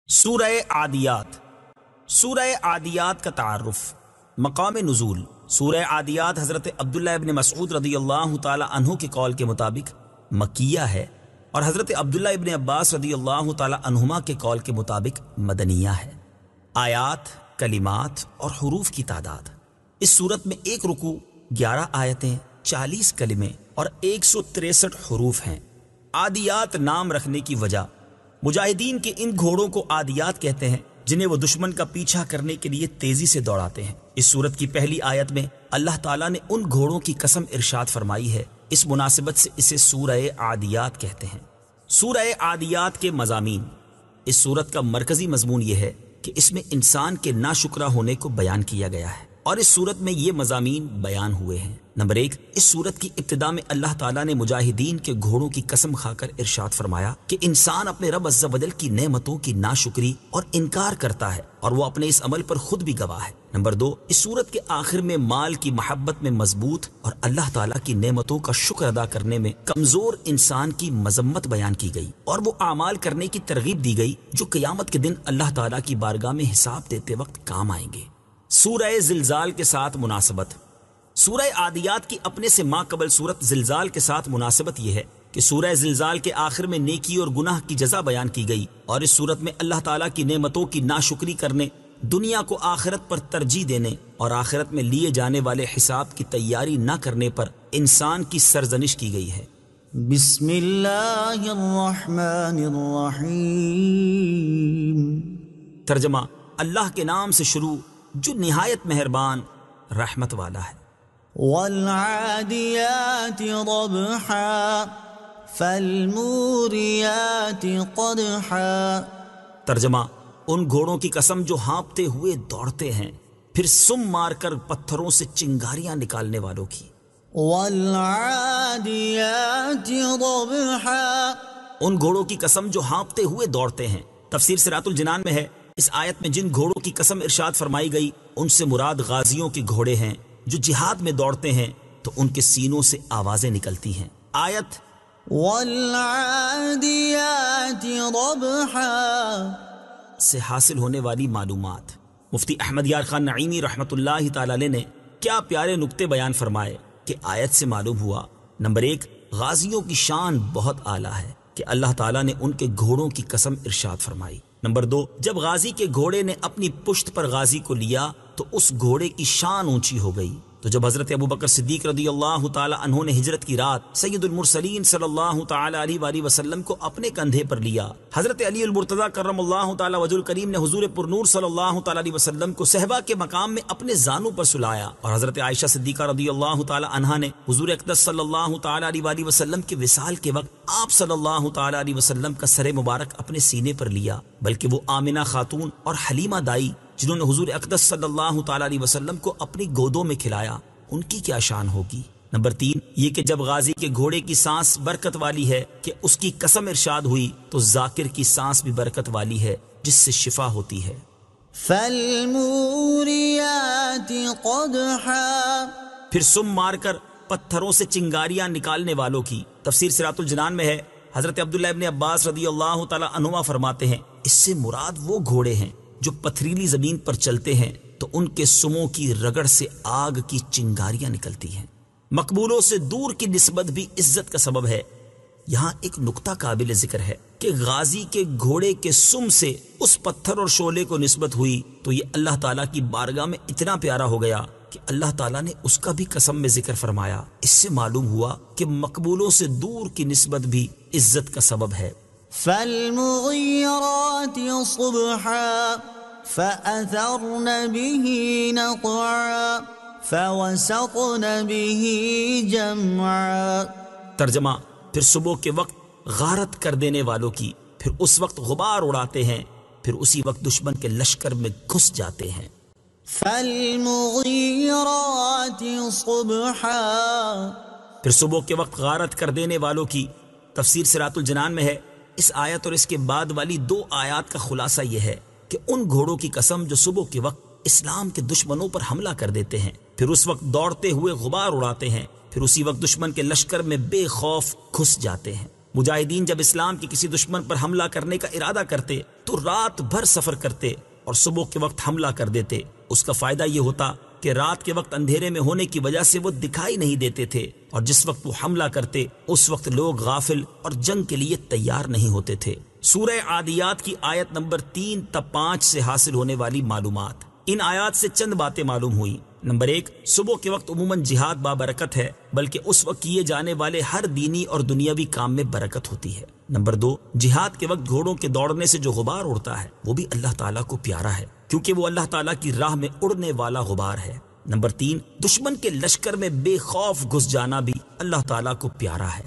سورہ عادیات۔ سورہ عادیات کا تعارف۔ مقام نزول۔ سورہ عادیات حضرت عبداللہ ابن مسعود رضی اللہ تعالی عنہ کے قول کے مطابق مکیہ ہے، اور حضرت عبداللہ ابن عباس رضی اللہ تعالی عنہما کے قول کے مطابق مدنیہ ہے۔ آیات، کلمات اور حروف کی تعداد۔ اس صورت میں ایک رکوع، 11 آیتیں، 40 کلمے اور 163 حروف ہیں۔ عادیات نام رکھنے کی وجہ، مجاہدین کے ان گھوڑوں کو عادیات کہتے ہیں جنہیں وہ دشمن کا پیچھا کرنے کے لیے تیزی سے دوڑاتے ہیں۔ اس سورت کی پہلی آیت میں اللہ تعالیٰ نے ان گھوڑوں کی قسم ارشاد فرمائی ہے، اس مناسبت سے اسے سورہ عادیات کہتے ہیں۔ سورہ عادیات کے مضامین۔ اس سورت کا مرکزی مضمون یہ ہے کہ اس میں انسان کے ناشکرا ہونے کو بیان کیا گیا ہے، اور اس سورت میں یہ مضامین بیان ہوئے ہیں۔ نمبر 1، اس سورت کی ابتدا میں اللہ تعالیٰ نے مجاہدین کے گھوڑوں کی قسم کھا کر ارشاد فرمایا کہ انسان اپنے رب عز و جل کی نعمتوں کی ناشکری اور انکار کرتا ہے، اور وہ اپنے اس عمل پر خود بھی گواہ ہے۔ نمبر 2، اس سورت کے آخر میں مال کی محبت میں مضبوط اور اللہ تعالیٰ کی نعمتوں کا شکر ادا کرنے میں کمزور انسان کی مذمت بیان کی گئی، اور وہ اعمال کرنے کی ترغیب دی گئی جو قیامت کے دن اللہ تعالیٰ کی بارگاہ میں حساب دیتے وقت کام آئیں گے۔ سورہ زلزال کے ساتھ مناسبت۔ سورہ عادیات کی اپنے سے ماقبل سورت زلزال کے ساتھ مناسبت یہ ہے کہ سورہ زلزال کے آخر میں نیکی اور گناہ کی جزا بیان کی گئی، اور اس سورت میں اللہ تعالیٰ کی نعمتوں کی ناشکری کرنے، دنیا کو آخرت پر ترجیح دینے اور آخرت میں لیے جانے والے حساب کی تیاری نہ کرنے پر انسان کی سرزنش کی گئی ہے۔ بسم اللہ الرحمن الرحیم۔ ترجمہ، اللہ کے نام سے شروع جو نہایت مہربان رحمت والا ہے۔ والعادیات ضبحا فالموریات قدحا۔ ترجمہ، ان گھوڑوں کی قسم جو ہانپتے ہوئے دوڑتے ہیں، پھر سم مار کر پتھروں سے چنگاریاں نکالنے والوں کی۔ والعادیات ضبحا۔ ان گھوڑوں کی قسم جو ہانپتے ہوئے دوڑتے ہیں۔ تفسیر صراط الجنان میں ہے، اس آیت میں جن گھوڑوں کی قسم ارشاد فرمائی گئی ان سے مراد غازیوں کے گھوڑے ہیں جو جہاد میں دوڑتے ہیں تو ان کے سینوں سے آوازیں نکلتی ہیں۔ آیت والعادیات ضبحا سے حاصل ہونے والی معلومات۔ مفتی احمد یار خان نعیمی رحمۃ اللہ تعالی علیہ نے کیا پیارے نکتے بیان فرمائے کہ آیت سے معلوم ہوا۔ نمبر 1، غازیوں کی شان بہت اعلیٰ ہے کہ اللہ تعالیٰ نے ان کے گھوڑوں کی قسم ارشاد فرمائی۔ نمبر 2، جب غازی کے گھوڑے نے اپنی پشت پر غازی کو لیا تو اس گھوڑے کی شان اونچی ہو گئی۔ تو جب حضرت ابوبکر صدیق رضی اللہ تعالی عنہ نے ہجرت کی رات سید المرسلین صلی اللہ تعالی علیہ وآلہ وسلم کو اپنے کندھے پر لیا، حضرت علی المرتضی کرم اللہ تعالی وجہ الکریم نے حضور پرنور صلی اللہ تعالی علیہ وسلم کو صحبہ کے مقام میں اپنے زانوں پر سلایا، اور حضرت عائشہ صدیقہ رضی اللہ تعالی عنہا نے حضور اقدس صلی اللہ تعالی علیہ وآلہ وسلم کے وصال کے وقت آپ صلی اللہ تعالی علیہ وسلم کا سر مبارک اپنے سینے پر لیا، بلکہ وہ آمنہ خاتون اور حلیمہ دائی جنہوں نے حضور اقدس صلی اللہ تعالی علیہ وسلم کو اپنی گودوں میں کھلایا، ان کی کیا شان ہوگی۔ نمبر 3، یہ کہ جب غازی کے گھوڑے کی سانس برکت والی ہے کہ اس کی قسم ارشاد ہوئی، تو ذاکر کی سانس بھی برکت والی ہے جس سے شفا ہوتی ہے۔ فالموریات قدحا۔ پھر سم مار کر پتھروں سے چنگاریاں نکالنے والوں کی۔ تفسیر صراط الجنان میں ہے، حضرت عبداللہ ابن عباس رضی اللہ تعالی عنہما فرماتے ہیں، اس سے مراد وہ گھوڑے ہیں جو پتھریلی زمین پر چلتے ہیں تو ان کے سموں کی رگڑ سے آگ کی چنگاریاں نکلتی ہیں۔ مقبولوں سے دور کی نسبت بھی عزت کا سبب ہے۔ یہاں ایک نکتہ قابل ذکر ہے کہ غازی کے گھوڑے کے سم سے اس پتھر اور شعلے کو نسبت ہوئی تو یہ اللہ تعالیٰ کی بارگاہ میں اتنا پیارا ہو گیا کہ اللہ تعالیٰ نے اس کا بھی قسم میں ذکر فرمایا۔ اس سے معلوم ہوا کہ مقبولوں سے دور کی نسبت بھی عزت کا سبب ہے۔ فالمغیرات صبحا فأثرن به نقعا فوسطن به جمعا۔ ترجمہ، پھر صبح کے وقت غارت کر دینے والوں کی، پھر اس وقت غبار اڑاتے ہیں، پھر اسی وقت دشمن کے لشکر میں گھس جاتے ہیں۔ فالمغیرات صبحا۔ پھر صبح کے وقت غارت کر دینے والوں کی۔ تفسیر صراط الجنان میں ہے، اس آیت اور اس کے بعد والی 2 آیات کا خلاصہ یہ ہے کہ ان گھوڑوں کی قسم جو صبح کے وقت اسلام کے دشمنوں پر حملہ کر دیتے ہیں، پھر اس وقت دوڑتے ہوئے غبار اڑاتے ہیں، پھر اسی وقت دشمن کے لشکر میں بے خوف گھس جاتے ہیں۔ مجاہدین جب اسلام کے کسی دشمن پر حملہ کرنے کا ارادہ کرتے تو رات بھر سفر کرتے اور صبح کے وقت حملہ کر دیتے۔ اس کا فائدہ یہ ہوتا کہ رات کے وقت اندھیرے میں ہونے کی وجہ سے وہ دکھائی نہیں دیتے تھے، اور جس وقت وہ حملہ کرتے اس وقت لوگ غافل اور جنگ کے لیے تیار نہیں ہوتے تھے۔ سورہ عادیات کی آیت نمبر 3 تا 5 سے حاصل ہونے والی معلومات۔ ان آیات سے چند باتیں معلوم ہوئی۔ نمبر 1، صبح کے وقت عموماً جہاد بابرکت ہے، بلکہ اس وقت کیے جانے والے ہر دینی اور دنیاوی کام میں برکت ہوتی ہے۔ نمبر 2، جہاد کے وقت گھوڑوں کے دوڑنے سے جو غبار اڑتا ہے وہ بھی اللہ تعالیٰ کو پیارا ہے، کیونکہ وہ اللہ تعالیٰ کی راہ میں اڑنے والا غبار ہے۔ نمبر 3، دشمن کے لشکر میں بے خوف گھس جانا بھی اللہ تعالیٰ کو پیارا ہے۔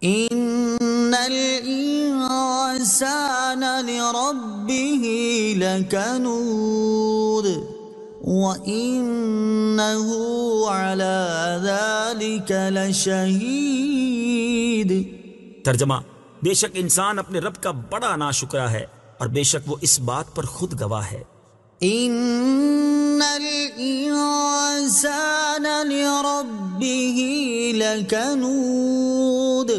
إن الإنسان لربه لكنود وإنه على ذلك لشهيد۔ ترجمہ، بے شک انسان اپنے رب کا بڑا ناشکرا ہے اور بے شک وہ اس بات پر خود گواہ ہے۔ إن الإنسان لربه لكنود،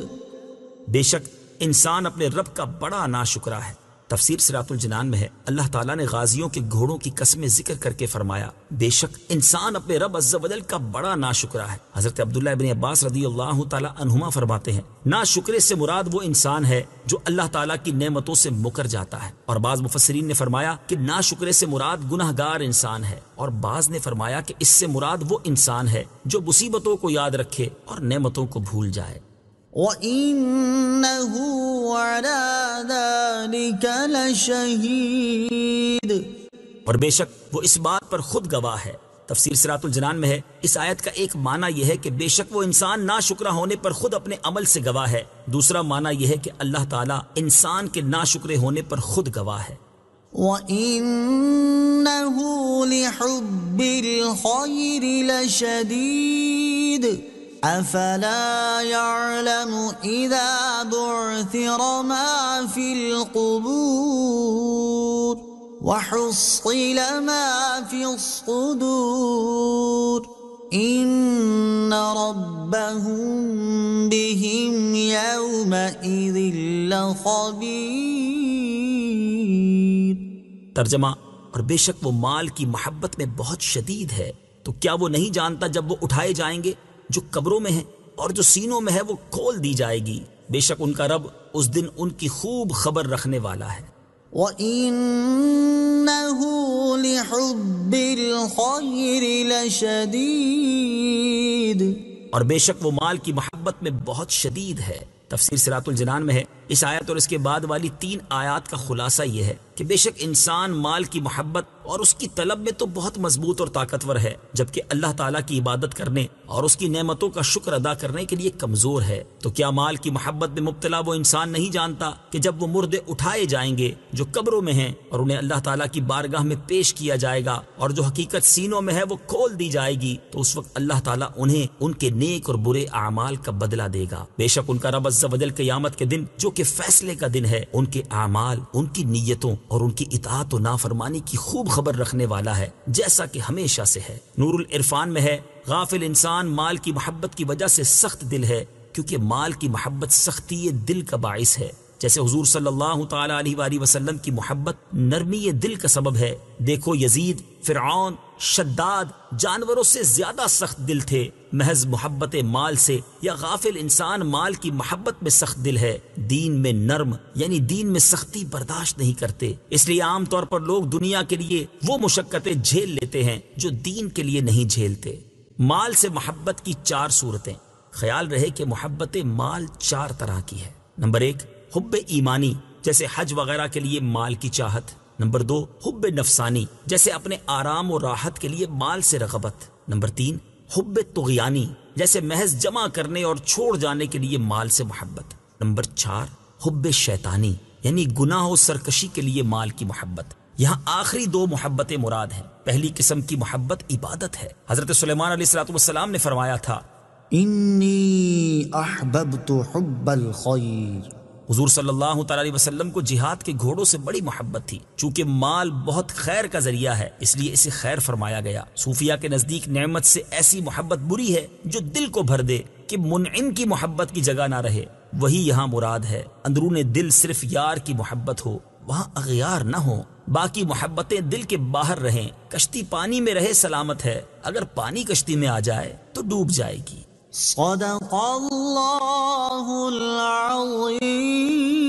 بے شک انسان اپنے رب کا بڑا ناشکرا ہے۔ تفسیر صراط الجنان میں ہے، اللہ تعالیٰ نے غازیوں کے گھوڑوں کی قسمیں ذکر کر کے فرمایا بے شک انسان اپنے رب عز و جل کا بڑا ناشکرا ہے۔ حضرت عبداللہ ابن عباس رضی اللہ تعالیٰ عنہما فرماتے ہیں، ناشکرے سے مراد وہ انسان ہے جو اللہ تعالیٰ کی نعمتوں سے مکر جاتا ہے، اور بعض مفسرین نے فرمایا کہ ناشکرے سے مراد گناہگار انسان ہے، اور بعض نے فرمایا کہ اس سے مراد وہ انسان ہے جو مصیبتوں کو یاد رکھے اور نعمتوں کو بھول جائے۔ وَإِنَّهُ عَلَى ذَلِكَ لَشَهِيدٌ، اور بے شک وہ اس بات پر خود گواہ ہے۔ تفسیر صراط الجنان میں ہے، اس آیت کا ایک معنی یہ ہے کہ بے شک وہ انسان ناشکرا ہونے پر خود اپنے عمل سے گواہ ہے، دوسرا معنی یہ ہے کہ اللہ تعالیٰ انسان کے ناشکرے ہونے پر خود گواہ ہے۔ وَإِنَّهُ لِحُبِّ الْخَيْرِ لَشَدِيدٌ أَفَلَا يَعْلَمُ إِذَا بُعْثِرَ مَا فِي الْقُبُورِ وَحُصِّلَ مَا فِي الصُّدُورِ إِنَّ رَبَّهُم بِهِمْ يَوْمَئِذٍ لَخَبِيرٌ۔ ترجمہ، اور بے شک وہ مال کی محبت میں بہت شدید ہے، تو کیا وہ نہیں جانتا جب وہ اٹھائے جائیں گے جو قبروں میں ہیں اور جو سینوں میں ہے وہ کھول دی جائے گی، بے شک ان کا رب اس دن ان کی خوب خبر رکھنے والا ہے۔ وَإِنَّهُ لِحُبِّ الْخَيْرِ لَشَدِيدٌ، اور بے شک وہ مال کی محبت میں بہت شدید ہے۔ تفسیر صراط الجنان میں ہے، اس آیت اور اس کے بعد والی 3 آیات کا خلاصہ یہ ہے کہ بے شک انسان مال کی محبت اور اس کی طلب میں تو بہت مضبوط اور طاقتور ہے، جبکہ اللہ تعالیٰ کی عبادت کرنے اور اس کی نعمتوں کا شکر ادا کرنے کے لیے کمزور ہے۔ تو کیا مال کی محبت میں مبتلا وہ انسان نہیں جانتا کہ جب وہ مردے اٹھائے جائیں گے جو قبروں میں ہیں اور انہیں اللہ تعالیٰ کی بارگاہ میں پیش کیا جائے گا اور جو حقیقت سینوں میں ہے وہ کھول دی جائے گی، تو اس وقت اللہ تعالیٰ انہیں ان کے نیک اور برے اعمال کا بدلہ دے گا۔ بے شک ان کا رب عز و جل قیامت کے دن جو کہ فیصلے کا دن ہے، ان کے اعمال، ان کی نیتوں اور ان کی اطاعت و نافرمانی کی خوب خبر رکھنے والا ہے، جیسا کہ ہمیشہ سے ہے۔ نور العرفان میں ہے، غافل انسان مال کی محبت کی وجہ سے سخت دل ہے، کیونکہ مال کی محبت سختی دل کا باعث ہے، جیسے حضور صلی اللہ تعالی علیہ وآلہ وسلم کی محبت نرمی دل کا سبب ہے۔ دیکھو یزید، فرعون، شداد جانوروں سے زیادہ سخت دل تھے، محض محبت مال سے، یا غافل انسان مال کی محبت میں سخت دل ہے، دین میں نرم یعنی دین میں سختی برداشت نہیں کرتے۔ اس لیے عام طور پر لوگ دنیا کے لیے وہ مشقتیں جھیل لیتے ہیں جو دین کے لیے نہیں جھیلتے۔ مال سے محبت کی 4 صورتیں۔ خیال رہے کہ محبت مال 4 طرح کی ہے۔ نمبر 1، حب ایمانی، جیسے حج وغیرہ کے لیے مال کی چاہت۔ نمبر 2، حب نفسانی، جیسے اپنے آرام و راحت کے لیے مال سے رغبت۔ نمبر 3، حب طغیانی، جیسے محض جمع کرنے اور چھوڑ جانے کے لیے مال سے محبت۔ نمبر 4، حب شیطانی، یعنی گناہ و سرکشی کے لیے مال کی محبت۔ یہاں آخری 2 محبتیں مراد ہیں۔ پہلی قسم کی محبت عبادت ہے۔ حضرت سلیمان علیہ السلام نے فرمایا تھا، إني أحببت حب الخير۔ حضور صلی اللہ تعالی علیہ وسلم کو جہاد کے گھوڑوں سے بڑی محبت تھی، چونکہ مال بہت خیر کا ذریعہ ہے، اس لیے اسے خیر فرمایا گیا۔ صوفیہ کے نزدیک نعمت سے ایسی محبت بری ہے جو دل کو بھر دے کہ منعم کی محبت کی جگہ نہ رہے، وہی یہاں مراد ہے۔ اندرون دل صرف یار کی محبت ہو، وہاں اغیار نہ ہو، باقی محبتیں دل کے باہر رہیں، کشتی پانی میں رہے سلامت ہے، اگر پانی کشتی میں آ جائے تو ڈوب جائے گی۔ صدق اللہ العظیم۔